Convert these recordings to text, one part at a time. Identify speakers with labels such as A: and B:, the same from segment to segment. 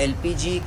A: LPG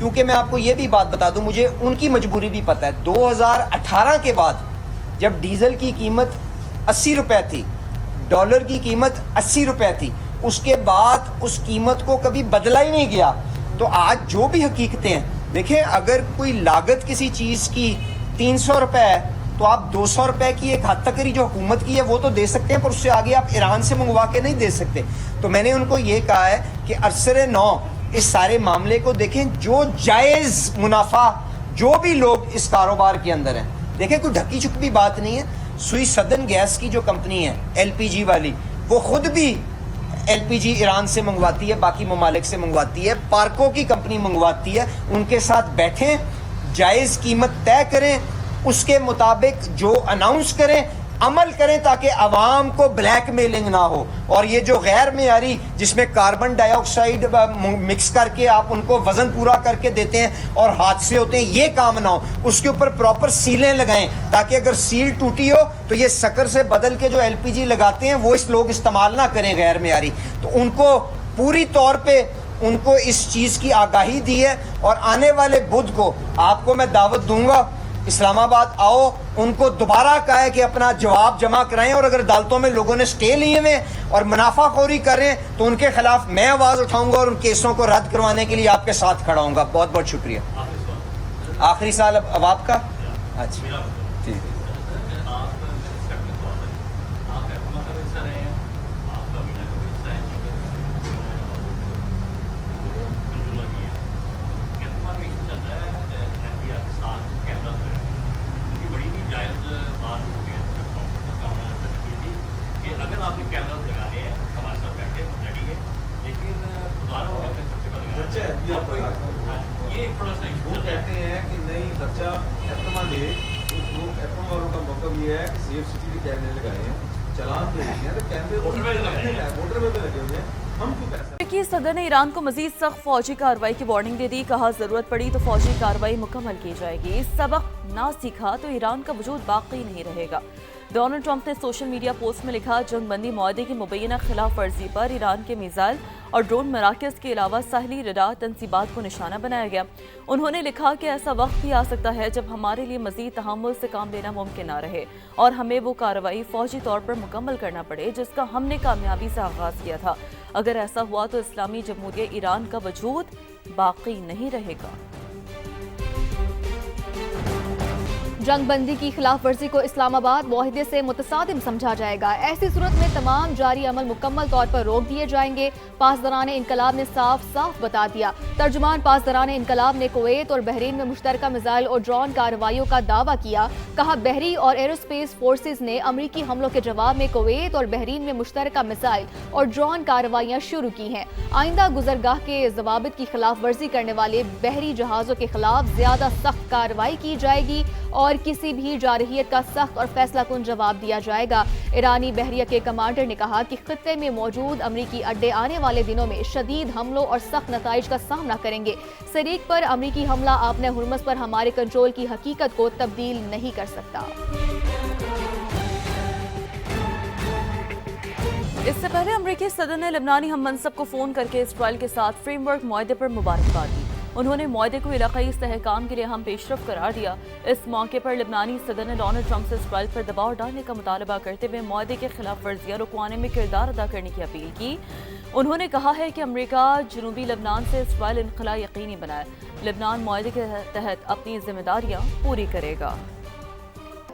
A: کیونکہ میں آپ کو یہ بھی بات بتا دوں, مجھے ان کی مجبوری بھی پتہ ہے. 2018 کے بعد جب ڈیزل کی قیمت 80 روپے تھی, ڈالر کی قیمت 80 روپے تھی, اس کے بعد اس قیمت کو کبھی بدلا ہی نہیں گیا. تو آج جو بھی حقیقتیں ہیں, دیکھیں اگر کوئی لاگت کسی چیز کی 300 روپے ہے تو آپ 200 روپے کی ایک حد تک جو حکومت کی ہے وہ تو دے سکتے ہیں, پر اس سے آگے آپ ایران سے منگوا کے نہیں دے سکتے. تو میں نے ان کو یہ کہا ہے کہ عرصر نو اس سارے معاملے کو دیکھیں, جو جائز منافع جو بھی لوگ اس کاروبار کے اندر ہیں, دیکھیں کوئی ڈھکی چھپی بات نہیں ہے. سوئی سدن گیس کی جو کمپنی ہے ایل پی جی والی, وہ خود بھی ایل پی جی ایران سے منگواتی ہے, باقی ممالک سے منگواتی ہے, پارکو کی کمپنی منگواتی ہے. ان کے ساتھ بیٹھیں, جائز قیمت طے کریں, اس کے مطابق جو اناؤنس کریں عمل کریں, تاکہ عوام کو بلیک میلنگ نہ ہو. اور یہ جو غیر معیاری جس میں کاربن ڈائی آکسائڈ مکس کر کے آپ ان کو وزن پورا کر کے دیتے ہیں اور حادثے ہوتے ہیں, یہ کام نہ ہو. اس کے اوپر پراپر سیلیں لگائیں, تاکہ اگر سیل ٹوٹی ہو تو یہ شکر سے بدل کے جو ایل پی جی لگاتے ہیں وہ اس لوگ استعمال نہ کریں غیر معیاری. تو ان کو پوری طور پہ ان کو اس چیز کی آگاہی دی ہے. اور آنے والے بدھ کو آپ کو میں دعوت دوں گا, اسلام آباد آؤ, ان کو دوبارہ کہا ہے کہ اپنا جواب جمع کرائیں, اور اگر عدالتوں میں لوگوں نے سٹے لیے ہوئے اور منافع خوری کر رہے ہیں تو ان کے خلاف میں آواز اٹھاؤں گا اور ان کیسوں کو رد کروانے کے لیے آپ کے ساتھ کھڑا ہوں گا. بہت بہت شکریہ. آخری سال اب آپ کا. اچھا ٹھیک ہے.
B: وہ کہتے ہیں کہ نہیں بچہ ایتما لے, لوگ ایتما والوں کا موقع یہ ہے کہ سیف سٹی کے کیمرے لگائے ہیں, چلان دے رہی ہیں, تو کیمرے ووٹر میں بھی لگے ہوئے ہیں, ہم کیوں پیسہ.
C: امریکی صدر نے ایران کو مزید سخت فوجی کارروائی کی وارننگ دے دی. کہا ضرورت پڑی تو فوجی کارروائی مکمل کی جائے گی. سبق نہ سیکھا تو ایران کا وجود باقی نہیں رہے گا. ڈونلڈ ٹرمپ نے سوشل میڈیا پوسٹ میں لکھا, جنگ بندی معاہدے کی مبینہ خلاف ورزی پر ایران کے میزائل اور ڈرون مراکز کے علاوہ ساحلی رڈار تنصیبات کو نشانہ بنایا گیا. انہوں نے لکھا کہ ایسا وقت بھی آ سکتا ہے جب ہمارے لیے مزید تحمل سے کام لینا ممکن نہ رہے اور ہمیں وہ کارروائی فوجی طور پر مکمل کرنا پڑے جس کا ہم نے کامیابی سے آغاز کیا تھا. اگر ایسا ہوا تو اسلامی جمہوریہ ایران کا وجود باقی نہیں رہے گا.
D: جنگ بندی کی خلاف ورزی کو اسلام آباد معاہدے سے متصادم سمجھا جائے گا. ایسی صورت میں تمام جاری عمل مکمل طور پر روک دیے جائیں گے. پاسداران انقلاب نے صاف صاف بتا دیا. ترجمان پاسداران انقلاب نے کویت اور بحرین میں مشترکہ میزائل اور ڈرون کارروائیوں کا دعویٰ کیا. کہا بحری اور ایروسپیس فورسز نے امریکی حملوں کے جواب میں کویت اور بحرین میں مشترکہ میزائل اور ڈرون کارروائیاں شروع کی ہیں. آئندہ گزرگاہ کے ضوابط کی خلاف ورزی کرنے والے بحری جہازوں کے خلاف زیادہ سخت کارروائی کی جائے گی اور کسی بھی جارحیت کا سخت اور فیصلہ کن جواب دیا جائے گا. ایرانی بحریہ کے کمانڈر نے کہا کہ خطے میں موجود امریکی اڈے آنے والے دنوں میں شدید حملوں اور سخت نتائج کا سامنا کریں گے. سریک پر امریکی حملہ آبنہ ہرمز پر ہمارے کنٹرول کی حقیقت کو تبدیل نہیں کر سکتا.
C: اس سے پہلے امریکی صدر نے لبنانی ہم منصب کو فون کر کے اسرائیل کے ساتھ فریم ورک معاہدے پر مبارکباد دی. انہوں نے معاہدے کو علاقائی استحکام کے لیے اہم پیش رفت قرار دیا. اس موقع پر لبنانی صدر نے ڈونلڈ ٹرمپ سے اسرائیل پر دباؤ ڈالنے کا مطالبہ کرتے ہوئے معاہدے کے خلاف ورزیاں رکوانے میں کردار ادا کرنے کی اپیل کی. انہوں نے کہا ہے کہ امریکہ جنوبی لبنان سے اسرائیل انخلا یقینی بنائے. لبنان معاہدے کے تحت اپنی ذمہ داریاں پوری کرے گا.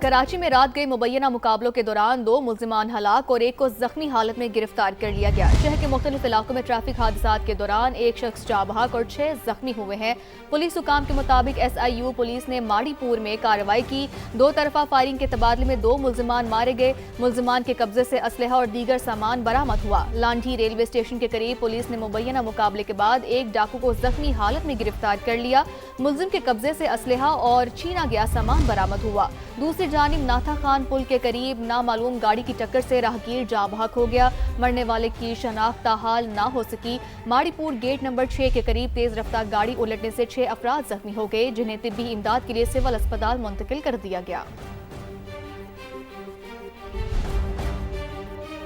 D: کراچی میں رات گئے مبینہ مقابلوں کے دوران 2 ملزمان ہلاک اور ایک کو زخمی حالت میں گرفتار کر لیا گیا. شہر کے مختلف علاقوں میں ٹریفک حادثات کے دوران ایک شخص جاں بحق اور 6 زخمی ہوئے ہیں. پولیس حکام کے مطابق SIU پولیس نے ماڑی پور میں کارروائی کی. 2 طرفہ فائرنگ کے تبادلے میں 2 ملزمان مارے گئے. ملزمان کے قبضے سے اسلحہ اور دیگر سامان برآمد ہوا. لانڈھی ریلوے اسٹیشن کے قریب پولیس نے مبینہ مقابلے کے بعد ایک ڈاکو کو زخمی حالت میں گرفتار کر لیا. ملزم کے قبضے سے اسلحہ اور چھینا گیا سامان برآمد ہوا. دوسری جانب ناتھا خان پل کے قریب نامعلوم گاڑی کی ٹکر سے راہگیر جاں بحق ہو گیا. مرنے والے کی شناخت تاحال نہ ہو سکی. ماڑی پور گیٹ نمبر 6 کے قریب تیز رفتار گاڑی الٹنے سے 6 افراد زخمی ہو گئے جنہیں طبی امداد کے لیے سول اسپتال منتقل کر دیا گیا.